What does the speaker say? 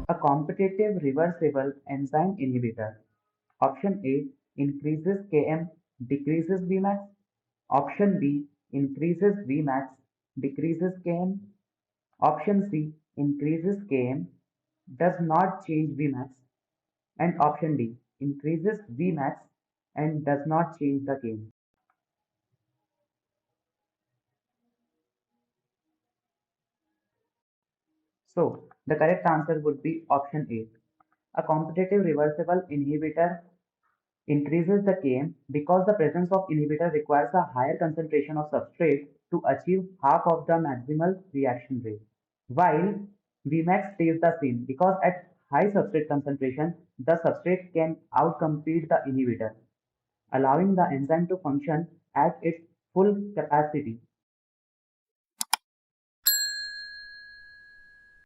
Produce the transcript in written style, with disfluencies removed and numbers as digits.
A competitive reversible enzyme inhibitor. Option A increases Km, decreases Vmax. Option B increases Vmax, decreases Km. Option C increases Km, does not change Vmax. And option D increases Vmax and does not change the Km. So the correct answer would be option A. A competitive reversible inhibitor increases the Km because the presence of inhibitor requires a higher concentration of substrate to achieve half of the maximal reaction rate, while Vmax stays the same because at high substrate concentration, the substrate can outcompete the inhibitor, allowing the enzyme to function at its full capacity